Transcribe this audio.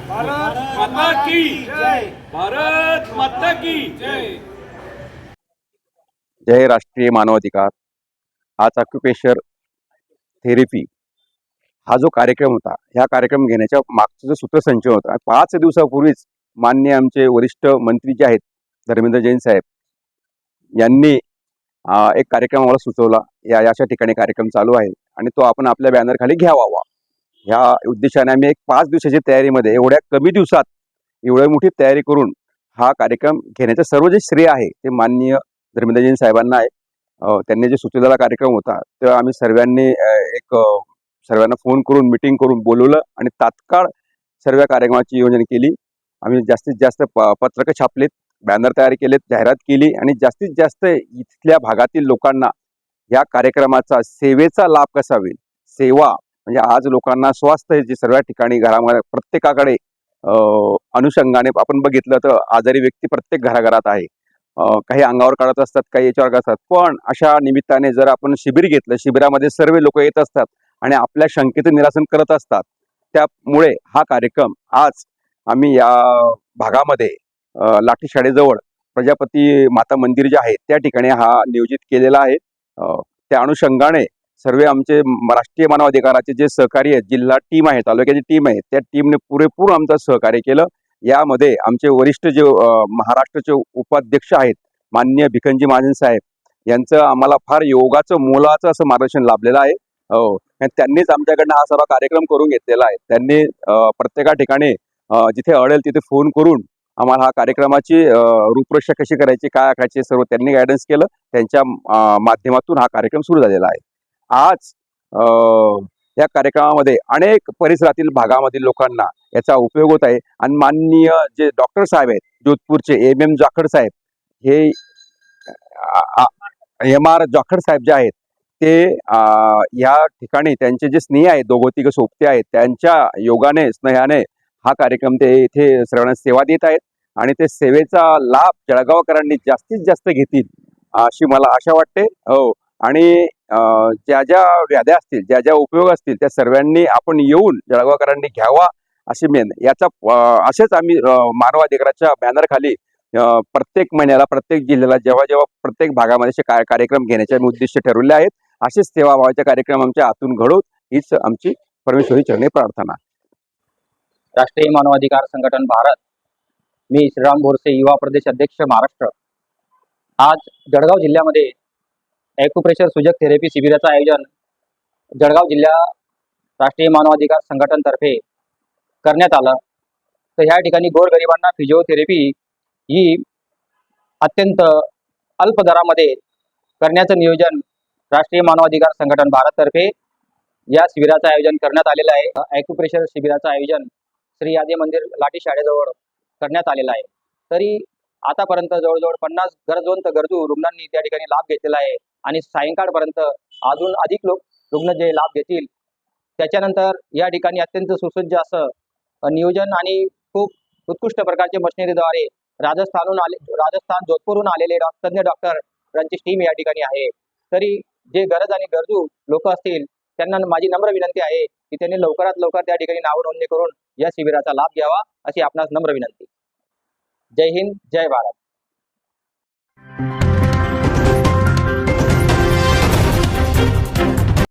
भारत माता की जय। भारत माता की जय। जय राष्ट्रीय मानवाधिकार। आज अक्युपेशर थेरपी हा जो कार्यक्रम होता, ह्या कार्यक्रम घेण्याच्या मागचं जो सूत्रसंचय होता, 5 दिवसापूर्वीच माननीय आमचे वरिष्ठ मंत्री जे आहेत धर्मेंद्र जैन साहेब यांनी एक कार्यक्रम आम्हाला सुचवला। अशा ठिकाणी कार्यक्रम चालू आहे आणि तो आपण आपल्या बॅनर खाली घ्यावा, ह्या उद्देशाने आम्ही एक 5 दिवसाची तयारीमध्ये एवढ्या कमी दिवसात एवढी मोठी तयारी करून हा कार्यक्रम घेण्याचं सर्व जे श्रेय आहे ते माननीय धर्मेंद्र जैन साहेबांना आहे। त्यांनी जे सुचवलेला कार्यक्रम होता तेव्हा आम्ही सर्वांनी सर्वांना फोन करून मीटिंग करून बोलवलं आणि तात्काळ सर्व कार्यक्रमाची योजना केली। आम्ही जास्तीत जास्त पत्रकं छापलीत, बॅनर तयार केलेत, जाहिरात केली आणि जास्तीत जास्त इथल्या भागातील लोकांना या कार्यक्रमाचा सेवेचा लाभ कसा होईल, सेवा म्हणजे आज लोकांना स्वास्थ्य जे सर्व ठिकाणी घरामध्ये प्रत्येकाकडे अनुषंगाने आपण बघितलं तर आजारी व्यक्ती प्रत्येक घराघरात आहे। काही अंगावर काढत असतात, काही याच्यावर असतात, पण अशा निमित्ताने जर आपण शिबिर घेतलं, शिबिरामध्ये सर्व लोक येत असतात आणि आपल्या शंकेचं निरासन करत असतात। त्यामुळे हा कार्यक्रम आज आम्ही या भागामध्ये लाठी शाळेजवळ प्रजापती माता मंदिर जे आहे त्या ठिकाणी हा नियोजित केलेला आहे। त्या अनुषंगाने सर्व आमचे राष्ट्रीय मानवाधिकाराचे जे सहकारी आहेत, जिल्हा टीम आहे, तालुक्याची टीम आहे, त्या टीमने पुरेपूर आमचं सहकार्य केलं। यामध्ये आमचे वरिष्ठ जे महाराष्ट्राचे उपाध्यक्ष आहेत माननीय भिकनजी महाजन साहेब यांचं आम्हाला फार योगाचं मोलाचं असं मार्गदर्शन लाभलेलं आहे। त्यांनीच आमच्याकडनं हा सर्व कार्यक्रम करून घेतलेला आहे। त्यांनी प्रत्येका ठिकाणी जिथे अडेल तिथे फोन करून आम्हाला हा कार्यक्रमाची रूपरेषा कशी करायची, काय आखायची, सर्व त्यांनी गायडन्स केलं। त्यांच्या माध्यमातून हा कार्यक्रम सुरू झालेला आहे। आज या कार्यक्रमामध्ये अनेक परिसरातील भागामधील लोकांना याचा उपयोग होत आहे आणि माननीय जे डॉक्टर साहेब आहेत जोधपूरचे MM जाखड साहेब, हे MR जाखड साहेब जे आहेत ते या ठिकाणी त्यांचे जे स्नेही आहेत, दोघं सोबते आहेत, त्यांच्या योगाने स्नेहाने हा कार्यक्रम ते इथे सर्वांना सेवा देत आहेत आणि ते सेवेचा लाभ जळगावकरांनी जास्तीत जास्त घेतील अशी मला आशा वाटते। आणि ज्या ज्या व्याध्या असतील, ज्या ज्या उपयोग असतील त्या सर्वांनी आपण येऊन जळगावकरांनी घ्यावा अशी मेन याचा असेच आम्ही मानवाधिकाराच्या बॅनर खाली प्रत्येक महिन्याला प्रत्येक जिल्ह्याला जेव्हा जेव्हा प्रत्येक भागामध्ये कार्यक्रम घेण्याचे उद्दिष्ट ठरवले आहेत। असेच सेवाभावाचे कार्यक्रम आमच्या हातून घडोत हीच आमची परमेश्वरी चरणी प्रार्थना। राष्ट्रीय मानवाधिकार संघटन भारत, मी श्रीराम बोरसे, युवा प्रदेश अध्यक्ष महाराष्ट्र। आज जळगाव जिल्ह्यामध्ये ॲक्युप्रेशर सूजक थेरपी शिबिराचं आयोजन जळगाव जिल्हा राष्ट्रीय मानवाधिकार संघटनेतर्फे करण्यात आलं। तर ह्या ठिकाणी गोरगरिबांना फिजिओथेरपी ही अत्यंत अल्प दरामध्ये करण्याचं नियोजन राष्ट्रीय मानवाधिकार संघटन भारततर्फे या शिबिराचं आयोजन करण्यात आलेलं आहे। ॲक्युप्रेशर शिबिराचं आयोजन श्री आदी मंदिर लाठी शाळेजवळ करण्यात आलेलं आहे। तरी आतापर्यंत जवळजवळ 50 गरजू रुग्णांनी त्या ठिकाणी लाभ घेतलेला आहे आणि सायंकाळपर्यंत अजून अधिक रुग्ण जे लाभ घेतील। त्याच्यानंतर या ठिकाणी अत्यंत सुसज्ज असं नियोजन आणि खूप उत्कृष्ट प्रकारचे मशिनरीद्वारे राजस्थान जोधपूरहून आलेले तज्ञ डॉक्टरांची टीम या ठिकाणी आहे। तरी जे गरज आणि गरजू लोक असतील त्यांना माझी नम्र विनंती आहे की त्यांनी लवकरात लवकर त्या ठिकाणी नाव नोंदणी करून या शिबिराचा लाभ घ्यावा अशी आपणास नम्र विनंती। जय हिंद, जय भारत।